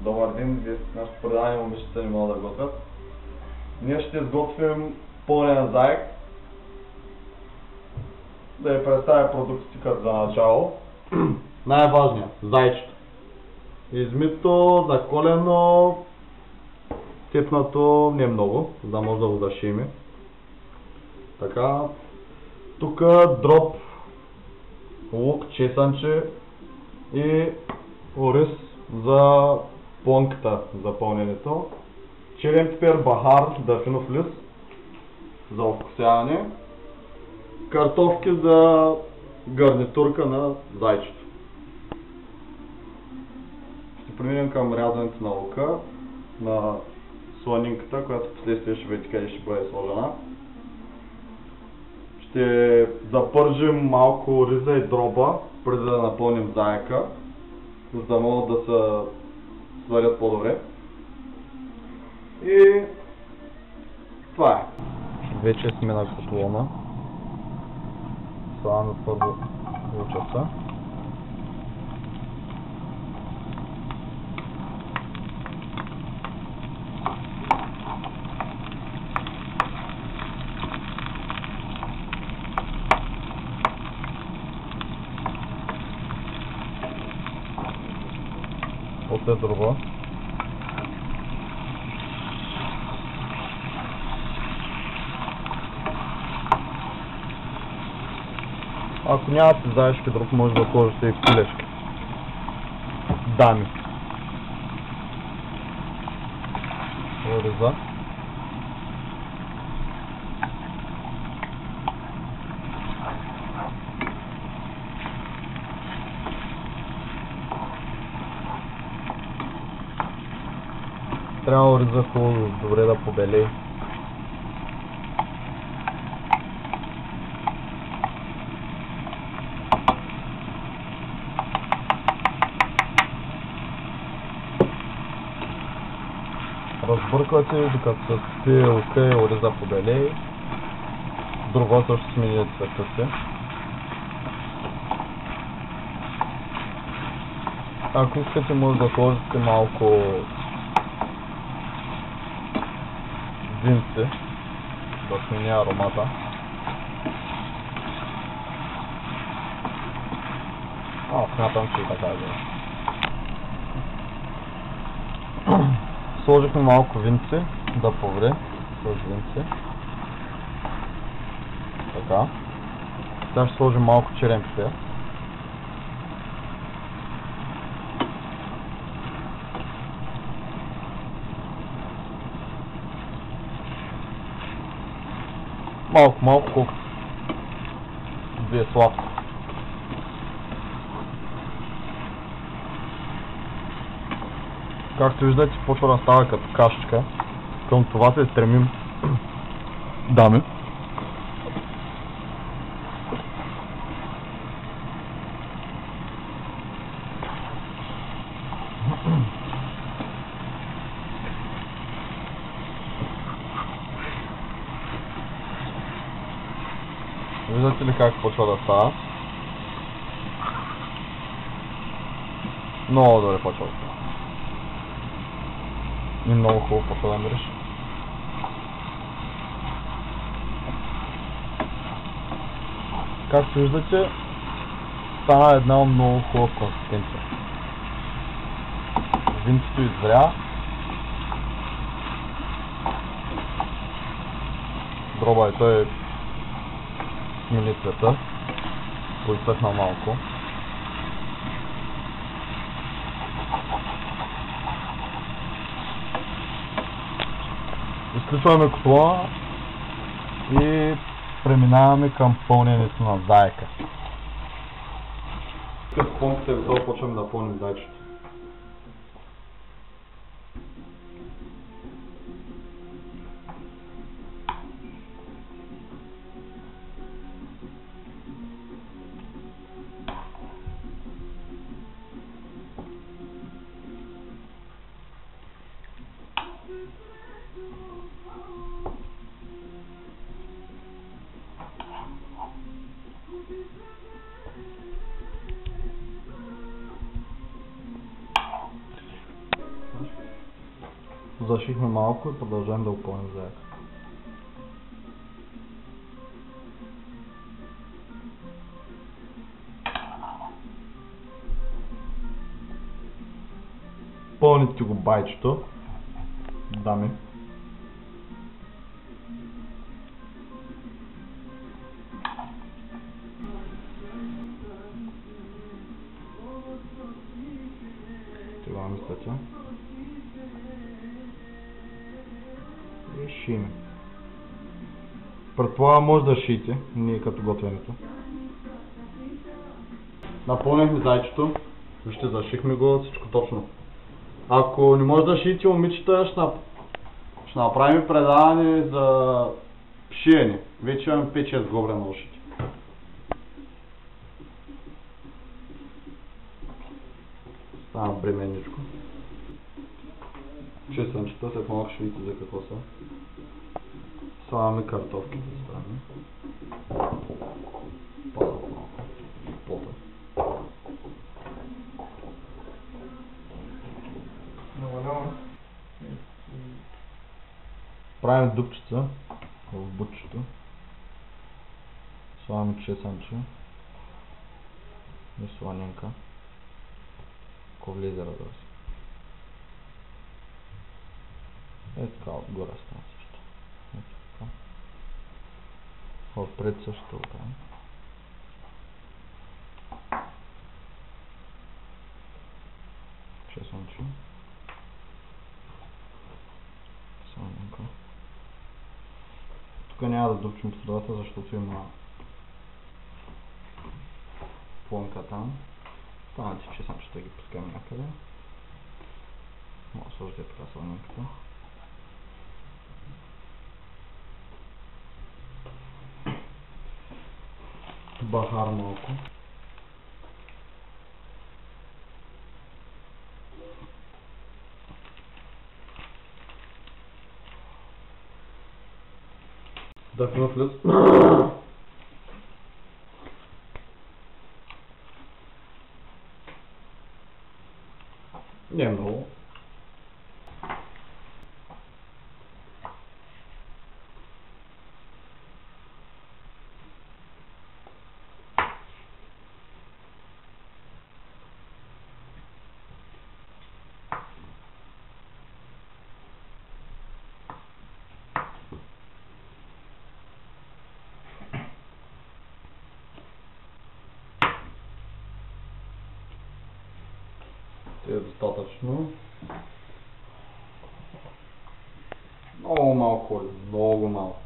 Добър ден, вие сте нашите предани момичета не могат да готвят. Ние ще изготвим пълнен заек. Да ви представя продуктите като за начало. Най-важният, зайчето. Измито, заколено, типнато не много, за да може да го зашиме. Така, тук дроп, лук, чесънче и ориз за плънката за пълненето. Черен пипер, бахар, дърфинов лист за овкусяване. Картофки за гарнитурка на зайчето. Ще преминем към рязането на лука, на сланинката, която последствие ще видите къде ще бъде сложена. Ще запържим малко риза и дроба, преди да напълним заека, за да могат да се сварят по-добре. И това е. Вече сме на котлона. Слагаме първо лучаса. После дроба. Ако нямате заешки дроб, може да сложите и пилешки. Дами. Ориза. Трябва ориза хубаво добре да побелее. Разбърквате, докато се спие лука и ориза побелее. Дроба също смени цвета си. Ако искате, може да сложите малко винци, да смени аромата. Смятам, че и така е. Сложихме малко винци, да повре. Сложи винци. Така. Сега ще сложим малко черен пипер. Малко, колкото ви е сладко. Както виждате, почва да става като кашичка. Към това се стремим, дами. Виждате ли как почва да става? Много добре почва да става. И много хубаво почва да мириш. Както виждате, стана една много хубава консистенция. Винцето изгря. Дроба и той смени цвета. Поизсъхна малко. Изключваме котлона и преминаваме към пълненето на заека. Като плънката е готова, почваме да пълним зайчето. Зашихме малко и продължаваме да опълним заека. Пълните го байчето, дами. Това ми стача. И шиме. Предполагам може да шиете, ние като готвенето. Напълнихме зайчето, вижте зашихме го всичко точно. Ако не може да шиете, момичета, ще направим предаване за шиене. Вече имаме 5-6 гобра на ушите. Става бременничко. Чесънчета, след малко ще видите за какво са. Слагаме картофките страни. Падат малко. Пота. Правим дупчица в бутчето. Слагаме чесънче и сланинка. Ако влезе, разбира се. Така отгоре става също. Ето така. Отпред също така. Чесънче. Сланинка. Тук няма да дупчим по средата, защото има плънка там. Останалите чесънчета ги пускаме някъде. Може да сложите така сланинката. Бахар малко. Дъхна флюс. Не е много. Е достатъчно. Много малко, много малко.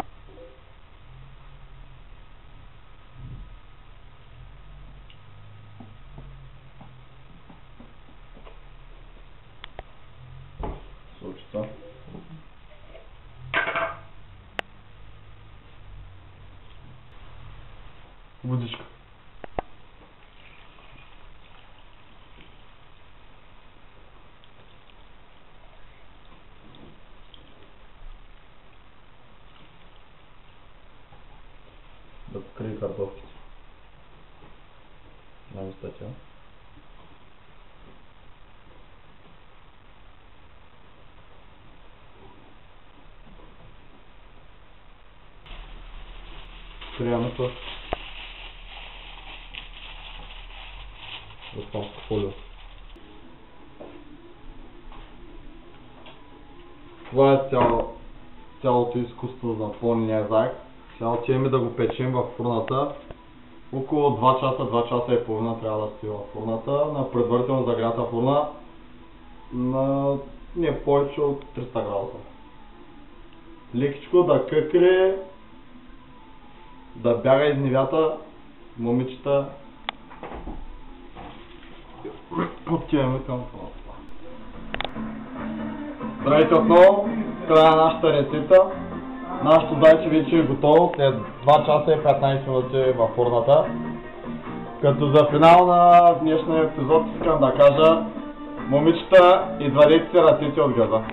Случится. Водичка. Да покрие картофките. На местата. Покриваме с японска фолия. Това е цялото изкуство за пълнения заек. Сега отиваме да го печем в фурната. Около 2 часа, 2 часа и половина трябва да стои в фурната, на предварително загрята фурна на не повече от 300 градуса. Лекичко да къкре, да бяга из невята, момичета. Отиваме към фурната. Здравейте отново, края на нашата рецепта. Нашето зайче вече е готово, след 2 часа и 15 минути във фурната. Като за финал на днешния епизод искам да кажа, момичета, извадете си ръцете от газа.